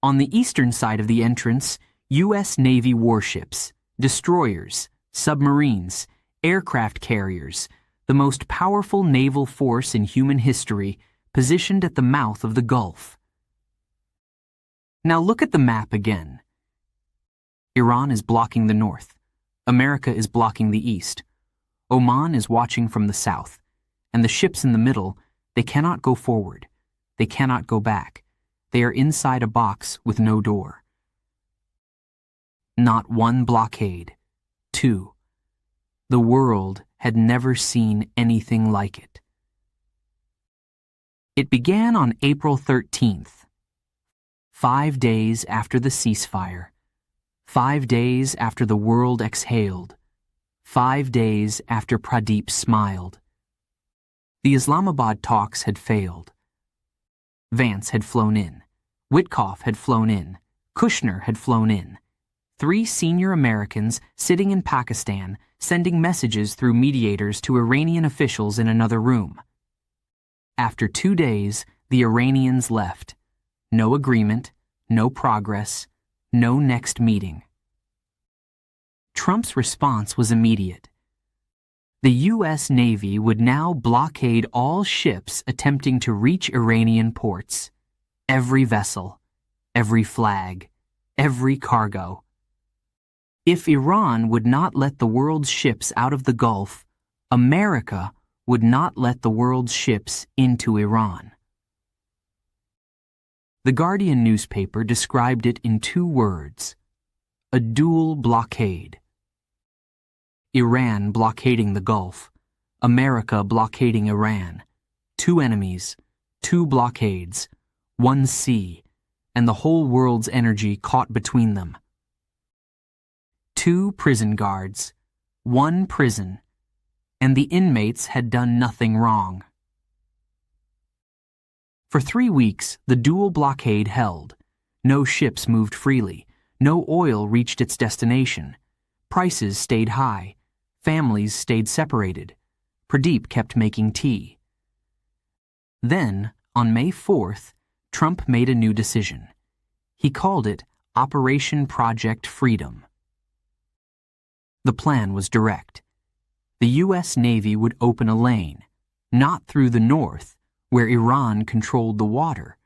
On the eastern side of the entrance, U.S. Navy warships, destroyers, submarines, aircraft carriers, the most powerful naval force in human history, positioned at the mouth of the Gulf. Now look at the map again. Iran is blocking the north. America is blocking the east. Oman is watching from the south. And the ships in the middle, they cannot go forward. They cannot go back. They are inside a box with no door. Not one blockade. Two. The world had never seen anything like it. It began on April 13th, 5 days after the ceasefire, 5 days after the world exhaled, 5 days after Pradeep smiled. The Islamabad talks had failed. Vance had flown in. Witkoff had flown in. Kushner had flown in. 3 senior Americans sitting in Pakistan sending messages through mediators to Iranian officials in another room. After 2 days, the Iranians left. No agreement, no progress, no next meeting. Trump's response was immediate. The U.S. Navy would now blockade all ships attempting to reach Iranian ports. Every vessel, every flag, every cargo. If Iran would not let the world's ships out of the Gulf, America would not let the world's ships into Iran. The Guardian newspaper described it in 2 words: a dual blockade. Iran blockading the Gulf, America blockading Iran. 2 enemies, 2 blockades, 1 sea, and the whole world's energy caught between them. 2 prison guards, 1 prison, and the inmates had done nothing wrong. For 3 weeks, the dual blockade held. No ships moved freely. No oil reached its destination. Prices stayed high. Families stayed separated. Pradeep kept making tea. Then, on May 4th, Trump made a new decision. He called it Operation Project Freedom. The plan was direct. The U.S. Navy would open a lane, not through the north, where Iran controlled the water,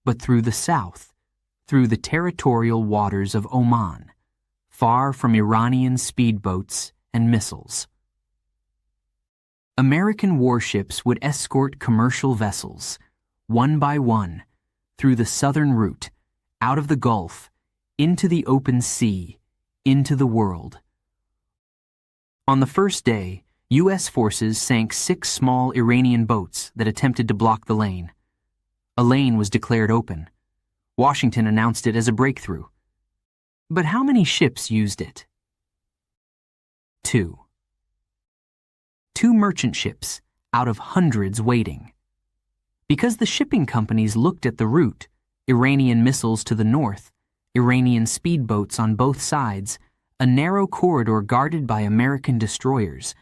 but through the south, through the territorial waters of Oman, far from Iranian speedboats and missiles. American warships would escort commercial vessels, one by one, through the southern route, out of the Gulf, into the open sea, into the world. On the first day, U.S. forces sank 6 small Iranian boats that attempted to block the lane. A lane was declared open. Washington announced it as a breakthrough. But how many ships used it? 2. 2 merchant ships, out of hundreds waiting. Because the shipping companies looked at the route, Iranian missiles to the north, Iranian speedboats on both sides, a narrow corridor guarded by American destroyers,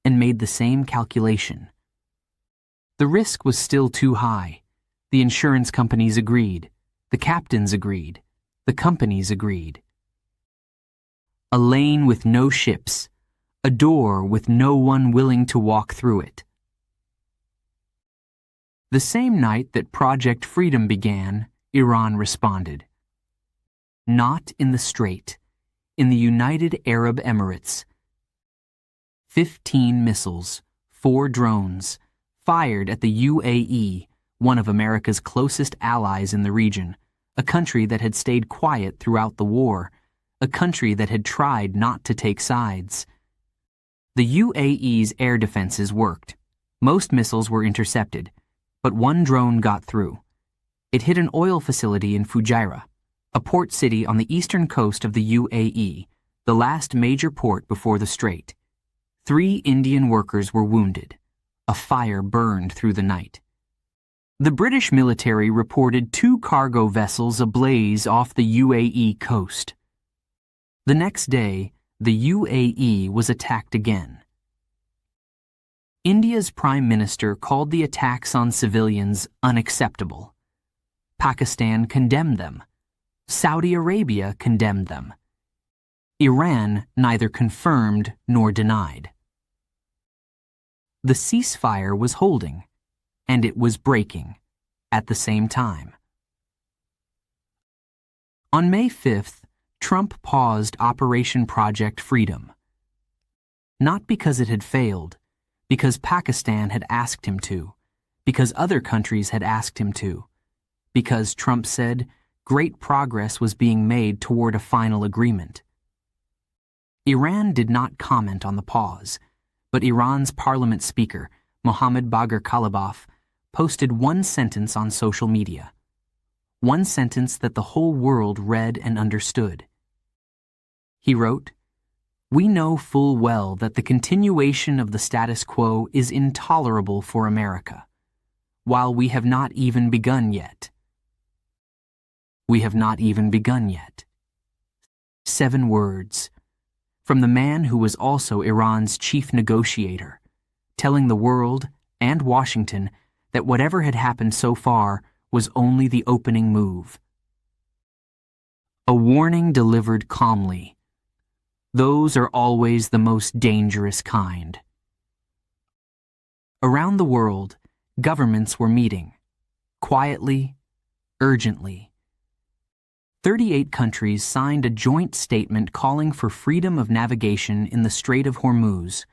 and made the same calculation. The risk was still too high. The insurance companies agreed. The captains agreed. The companies agreed. A lane with no ships, a door with no one willing to walk through it. The same night that Project Freedom began, Iran responded. Not in the Strait, in the United Arab Emirates. 15 missiles, 4 drones, fired at the UAE, one of America's closest allies in the region, a country that had stayed quiet throughout the war, a country that had tried not to take sides. The UAE's air defenses worked. Most missiles were intercepted, but one drone got through. It hit an oil facility in Fujairah, a port city on the eastern coast of the UAE, the last major port before the Strait. 3 Indian workers were wounded. A fire burned through the night. The British military reported 2 cargo vessels ablaze off the UAE coast. The next day, the UAE was attacked again. India's Prime Minister called the attacks on civilians unacceptable. Pakistan condemned them. Saudi Arabia condemned them. Iran neither confirmed nor denied. The ceasefire was holding, and it was breaking at the same time. On May 5th, Trump paused Operation Project Freedom. Not because it had failed, because Pakistan had asked him to, because other countries had asked him to, because Trump said great progress was being made toward a final agreement. Iran did not comment on the pause, but Iran's parliament speaker, Mohammad Bagher Kalibaf, posted one sentence on social media. One sentence that the whole world read and understood. He wrote, "We know full well that the continuation of the status quo is intolerable for America, while we have not even begun yet." We have not even begun yet. 7 words, from the man who was also Iran's chief negotiator, telling the world and Washington that whatever had happened so far was only the opening move. A warning delivered calmly. Those are always the most dangerous kind. Around the world, governments were meeting, quietly, urgently. 38 countries signed a joint statement calling for freedom of navigation in the Strait of Hormuz.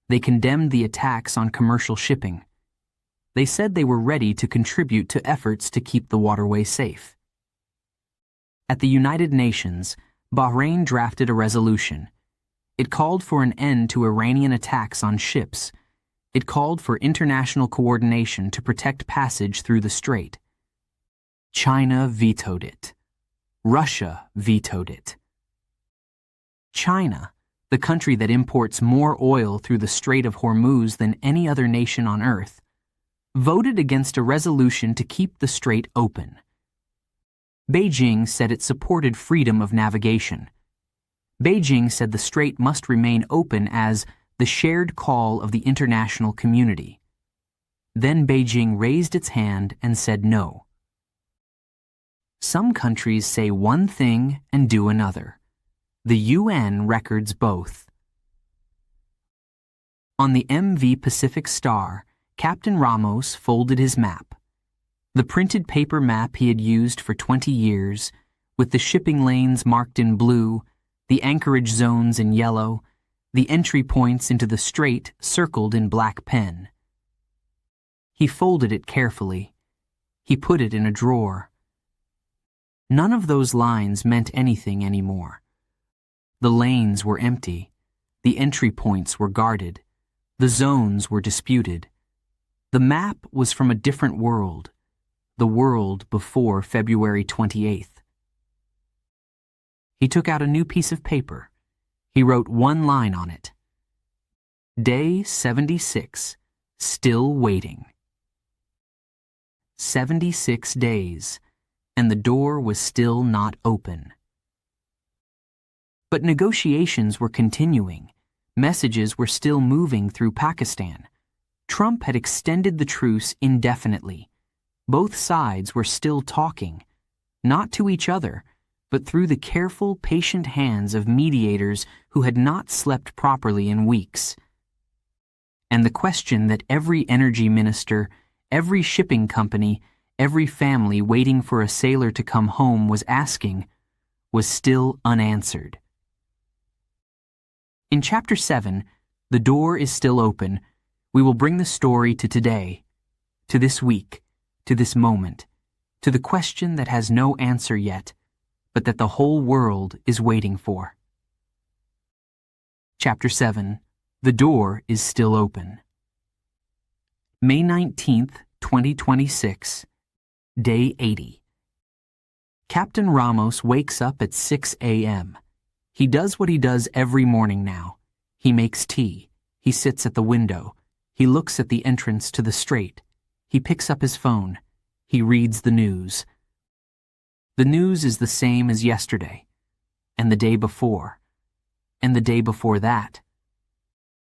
They condemned the attacks on commercial shipping. They said they were ready to contribute to efforts to keep the waterway safe. At the United Nations, Bahrain drafted a resolution. It called for an end to Iranian attacks on ships. It called for international coordination to protect passage through the strait. China vetoed it. Russia vetoed it. China, the country that imports more oil through the Strait of Hormuz than any other nation on earth, voted against a resolution to keep the strait open. Beijing said it supported freedom of navigation. Beijing said the strait must remain open as the shared call of the international community. Then Beijing raised its hand and said no. Some countries say one thing and do another. The UN records both. On the MV Pacific Star, Captain Ramos folded his map. The printed paper map he had used for 20 years, with the shipping lanes marked in blue, the anchorage zones in yellow, the entry points into the strait circled in black pen. He folded it carefully. He put it in a drawer. None of those lines meant anything anymore. The lanes were empty. The entry points were guarded. The zones were disputed. The map was from a different world, the world before February 28th. He took out a new piece of paper. He wrote one line on it. Day 76, still waiting. 76 days, and the door was still not open. But negotiations were continuing. Messages were still moving through Pakistan. Trump had extended the truce indefinitely. Both sides were still talking, not to each other, but through the careful, patient hands of mediators who had not slept properly in weeks. And the question that every energy minister, every shipping company, every family waiting for a sailor to come home was asking was still unanswered. In Chapter 7, The Door is Still Open, we will bring the story to today, to this week, to this moment, to the question that has no answer yet, but that the whole world is waiting for. Chapter 7, The Door is Still Open. May 19th, 2026, Day 80. Captain Ramos wakes up at 6 a.m. He does what he does every morning now. He makes tea. He sits at the window. He looks at the entrance to the strait. He picks up his phone. He reads the news. The news is the same as yesterday, and the day before, and the day before that.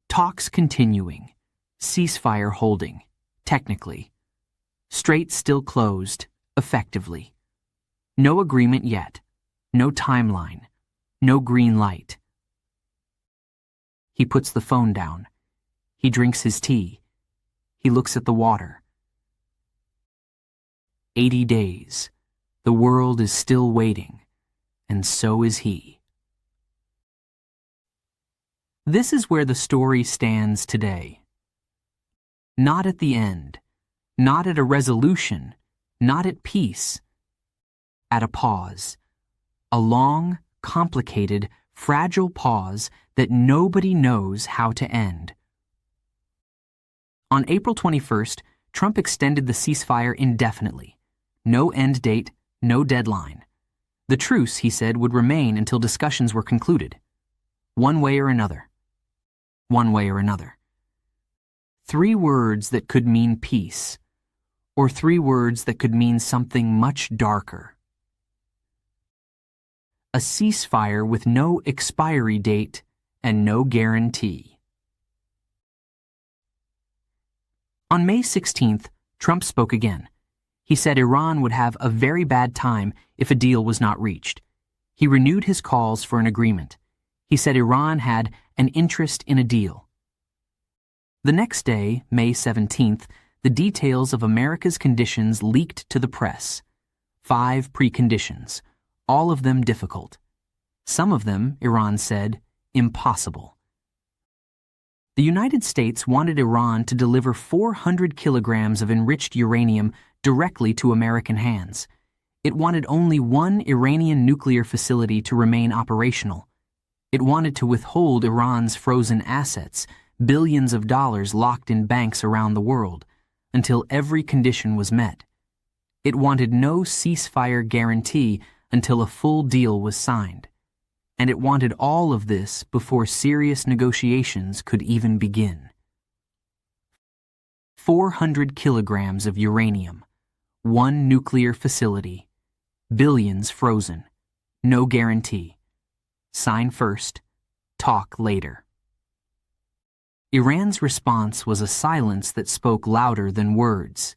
Talks continuing. Ceasefire holding, technically. Strait still closed, effectively. No agreement yet. No timeline. No green light. He puts the phone down. He drinks his tea. He looks at the water. 80 days. The world is still waiting, and so is he. This is where the story stands today. Not at the end, not at a resolution, not at peace. At a pause. A long, complicated, fragile pause that nobody knows how to end. On April 21st, Trump extended the ceasefire indefinitely. No end date, no deadline. The truce, he said, would remain until discussions were concluded. One way or another. One way or another. 3 words that could mean peace, or 3 words that could mean something much darker. A ceasefire with no expiry date and no guarantee. On May 16th, Trump spoke again. He said Iran would have a very bad time if a deal was not reached. He renewed his calls for an agreement. He said Iran had an interest in a deal. The next day, May 17th, the details of America's conditions leaked to the press. 5 preconditions, all of them difficult. Some of them, Iran said, impossible. The United States wanted Iran to deliver 400 kilograms of enriched uranium directly to American hands. It wanted only one Iranian nuclear facility to remain operational. It wanted to withhold Iran's frozen assets, billions of dollars locked in banks around the world, until every condition was met. It wanted no ceasefire guarantee until a full deal was signed. And it wanted all of this before serious negotiations could even begin. 400 kilograms of uranium, one nuclear facility, billions frozen, no guarantee. Sign first, talk later. Iran's response was a silence that spoke louder than words.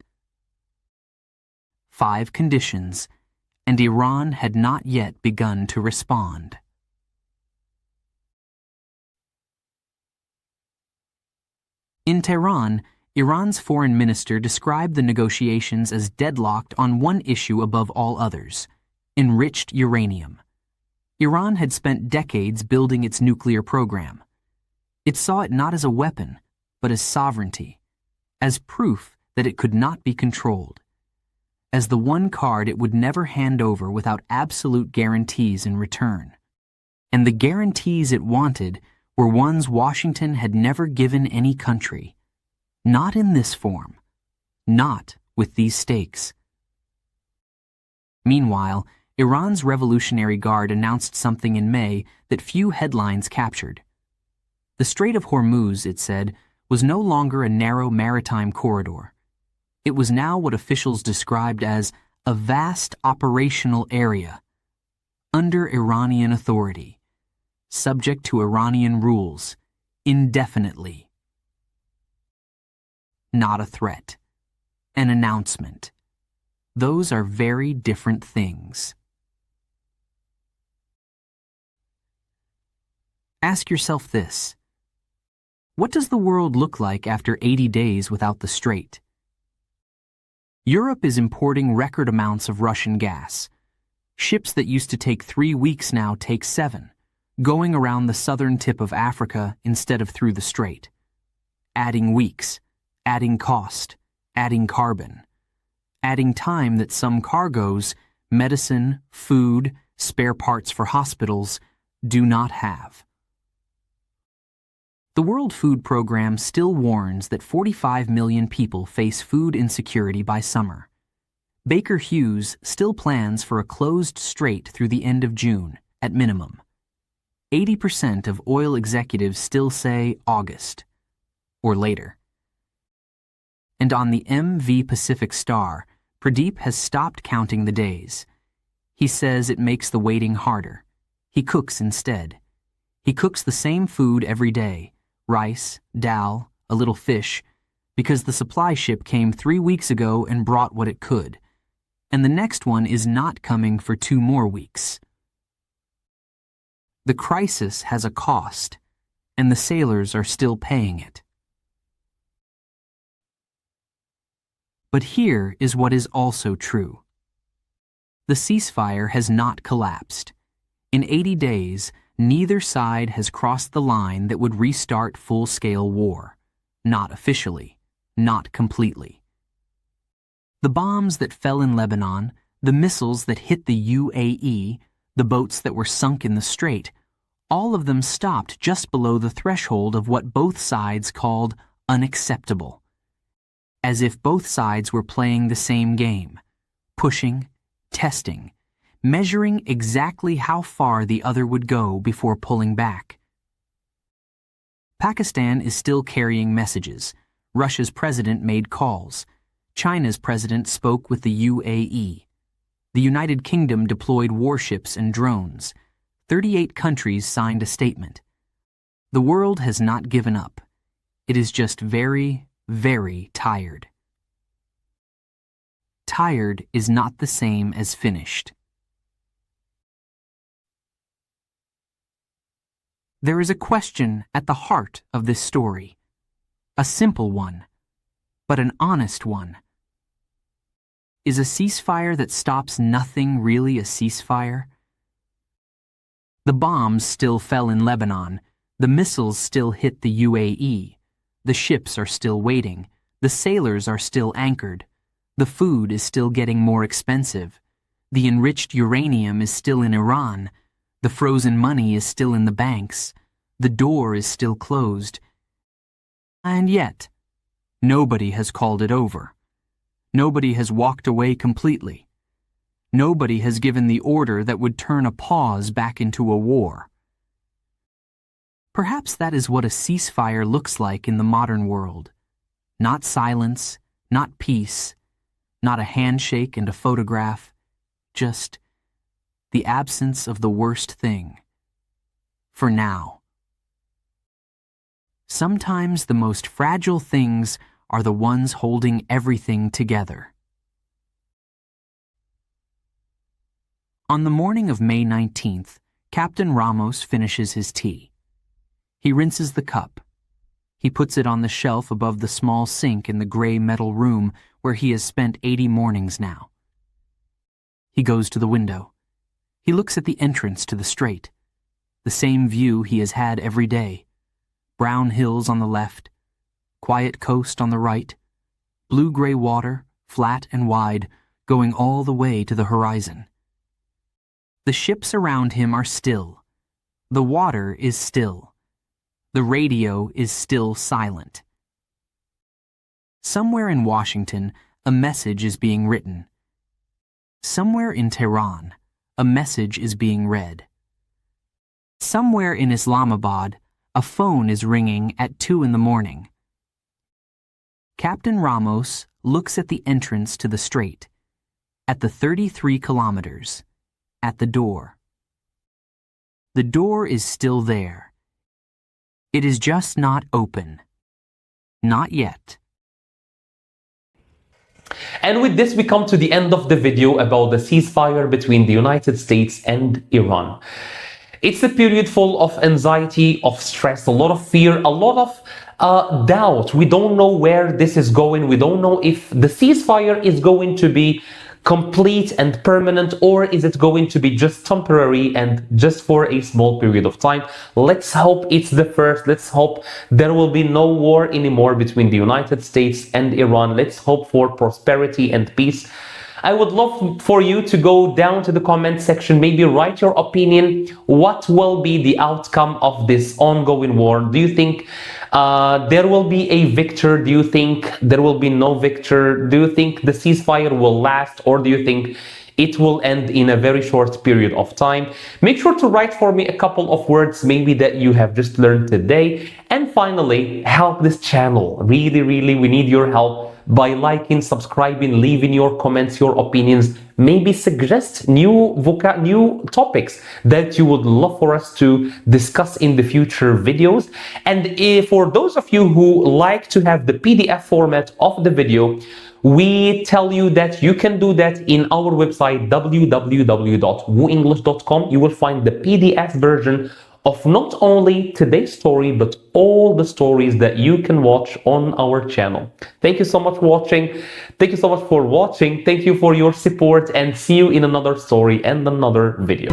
5 conditions, and Iran had not yet begun to respond. In Tehran, Iran's foreign minister described the negotiations as deadlocked on one issue above all others: enriched uranium. Iran had spent decades building its nuclear program. It saw it not as a weapon, but as sovereignty, as proof that it could not be controlled, as the one card it would never hand over without absolute guarantees in return. And the guarantees it wanted were ones Washington had never given any country. Not in this form. Not with these stakes. Meanwhile, Iran's Revolutionary Guard announced something in May that few headlines captured. The Strait of Hormuz, it said, was no longer a narrow maritime corridor. It was now what officials described as a vast operational area, under Iranian authority, subject to Iranian rules, indefinitely. Not a threat. An announcement. Those are very different things. Ask yourself this. What does the world look like after 80 days without the Strait? Europe is importing record amounts of Russian gas. Ships that used to take 3 weeks now take 7, going around the southern tip of Africa instead of through the Strait. Adding weeks, adding cost, adding carbon, adding time that some cargoes, medicine, food, spare parts for hospitals, do not have. The World Food Program still warns that 45 million people face food insecurity by summer. Baker Hughes still plans for a closed strait through the end of June, at minimum. 80% of oil executives still say August, or later. And on the MV Pacific Star, Pradeep has stopped counting the days. He says it makes the waiting harder. He cooks instead. He cooks the same food every day, rice, dal, a little fish, because the supply ship came 3 weeks ago and brought what it could, and the next one is not coming for 2 more weeks. The crisis has a cost, and the sailors are still paying it. But here is what is also true. The ceasefire has not collapsed. In 80 days, neither side has crossed the line that would restart full-scale war. Not officially, not completely. The bombs that fell in Lebanon, the missiles that hit the UAE, the boats that were sunk in the strait, all of them stopped just below the threshold of what both sides called unacceptable. As if both sides were playing the same game, pushing, testing, measuring exactly how far the other would go before pulling back. Pakistan is still carrying messages. Russia's president made calls. China's president spoke with the UAE. The United Kingdom deployed warships and drones. 38 countries signed a statement. The world has not given up. It is just very, very tired. Tired is not the same as finished. There is a question at the heart of this story. A simple one, but an honest one. Is a ceasefire that stops nothing really a ceasefire? The bombs still fell in Lebanon. The missiles still hit the UAE. The ships are still waiting. The sailors are still anchored. The food is still getting more expensive. The enriched uranium is still in Iran. The frozen money is still in the banks. The door is still closed. And yet, nobody has called it over. Nobody has walked away completely. Nobody has given the order that would turn a pause back into a war. Perhaps that is what a ceasefire looks like in the modern world. Not silence, not peace, not a handshake and a photograph, just the absence of the worst thing, for now. Sometimes the most fragile things are the ones holding everything together. On the morning of May 19th, Captain Ramos finishes his tea. He rinses the cup. He puts it on the shelf above the small sink in the gray metal room where he has spent 80 mornings now. He goes to the window. He looks at the entrance to the strait, the same view he has had every day. Brown hills on the left, quiet coast on the right, blue-gray water, flat and wide, going all the way to the horizon. The ships around him are still. The water is still. The radio is still silent. Somewhere in Washington, a message is being written. Somewhere in Tehran, a message is being read. Somewhere in Islamabad, a phone is ringing at 2 a.m. Captain Ramos looks at the entrance to the strait, at the 33 kilometers, at the door. The door is still there. It is just not open. Not yet. And with this, we come to the end of the video about the ceasefire between the United States and Iran. It's a period full of anxiety, of stress, a lot of fear, a lot of doubt. We don't know where this is going. We don't know if the ceasefire is going to be complete and permanent, or is it going to be just temporary and just for a small period of time. Let's hope it's the first. Let's hope there will be no war anymore between the United States and Iran. Let's hope for prosperity and peace. I would love for you to go down to the comment section, maybe write your opinion. What will be the outcome of this ongoing war? Do you think there will be a victor? Do you think there will be no victor? Do you think the ceasefire will last, or do you think it will end in a very short period of time? Make sure to write for me a couple of words maybe that you have just learned today. And finally, help this channel. Really, we need your help by liking, subscribing, leaving your comments, your opinions. Maybe suggest new topics that you would love for us to discuss in the future videos. And for those of you who like to have the PDF format of the video, we tell you that you can do that in our website www.wooenglish.com. You will find the PDF version of not only today's story, but all the stories that you can watch on our channel. Thank you so much for watching. Thank you so much for watching. Thank you for your support, and see you in another story and another video.